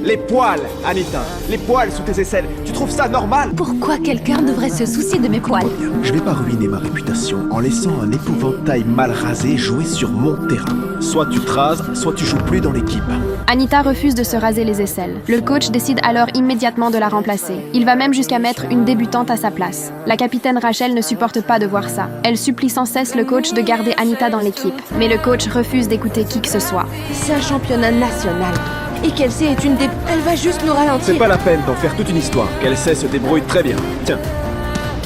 Les poils, Anita. Les poils sous tes aisselles. Tu trouves ça normal? Pourquoi quelqu'un devrait se soucier de mes poils? Je vais pas ruiner ma réputation en laissant un épouvantail mal rasé jouer sur mon terrain. Soit tu te rases, soit tu joues plus dans l'équipe. Anita refuse de se raser les aisselles. Le coach décide alors immédiatement de la remplacer. Il va même jusqu'à mettre une débutante à sa place. La capitaine Rachel ne supporte pas de voir ça. Elle supplie sans cesse le coach de garder Anita dans l'équipe. Mais le coach refuse d'écouter qui que ce soit. C'est un championnat national. Et Kelsey est une des... Elle va juste nous ralentir. C'est pas la peine d'en faire toute une histoire. Kelsey se débrouille très bien. Tiens,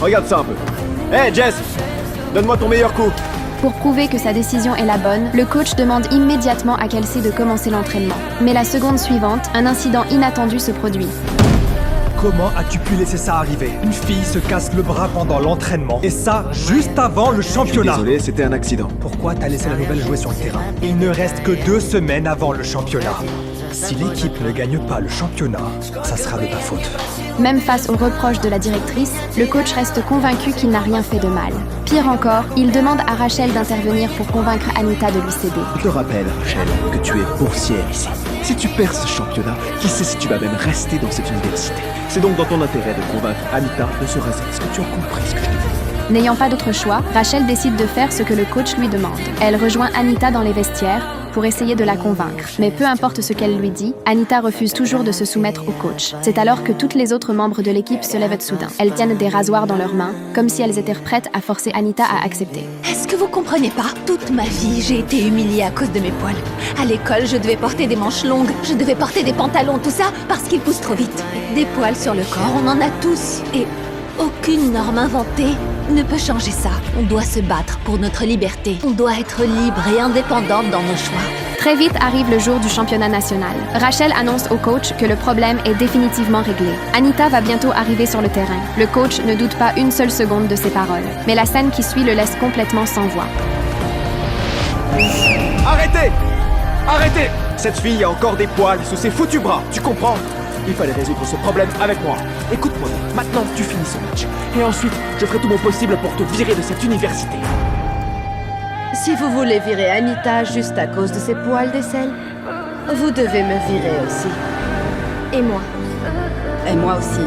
regarde ça un peu. Hey Jess, donne-moi ton meilleur coup. Pour prouver que sa décision est la bonne, le coach demande immédiatement à Kelsey de commencer l'entraînement. Mais la seconde suivante, un incident inattendu se produit. Comment as-tu pu laisser ça arriver? Une fille se casse le bras pendant l'entraînement, et ça, juste avant le Je suis championnat. désolé, c'était un accident. Pourquoi t'as laissé la nouvelle jouer sur le terrain? Il ne reste que 2 semaines avant le championnat. Si l'équipe ne gagne pas le championnat, ça sera de ta faute. Même face aux reproches de la directrice, le coach reste convaincu qu'il n'a rien fait de mal. Pire encore, il demande à Rachel d'intervenir pour convaincre Anita de lui céder. Je te rappelle, Rachel, que tu es boursière ici. Si tu perds ce championnat, qui sait si tu vas même rester dans cette université. C'est donc dans ton intérêt de convaincre Anita de se raser. Est-ce que tu as compris ce que je te dis? N'ayant pas d'autre choix, Rachel décide de faire ce que le coach lui demande. Elle rejoint Anita dans les vestiaires pour essayer de la convaincre. Mais peu importe ce qu'elle lui dit, Anita refuse toujours de se soumettre au coach. C'est alors que toutes les autres membres de l'équipe se lèvent soudain. Elles tiennent des rasoirs dans leurs mains, comme si elles étaient prêtes à forcer Anita à accepter. Est-ce que vous comprenez pas? Toute ma vie, j'ai été humiliée à cause de mes poils. À l'école, je devais porter des manches longues, je devais porter des pantalons, tout ça parce qu'ils poussent trop vite. Des poils sur le corps, on en a tous. Et aucune norme inventée ne peut changer ça. On doit se battre pour notre liberté. On doit être libre et indépendante dans nos choix. Très vite arrive le jour du championnat national. Rachel annonce au coach que le problème est définitivement réglé. Anita va bientôt arriver sur le terrain. Le coach ne doute pas une seule seconde de ses paroles. Mais la scène qui suit le laisse complètement sans voix. Arrêtez! Arrêtez! Cette fille a encore des poils sous ses foutus bras, tu comprends? Il fallait résoudre ce problème avec moi. Écoute-moi, maintenant tu finis ce match. Et ensuite, je ferai tout mon possible pour te virer de cette université. Si vous voulez virer Anita juste à cause de ses poils d'aisselle, vous devez me virer aussi. Et moi. Et moi aussi.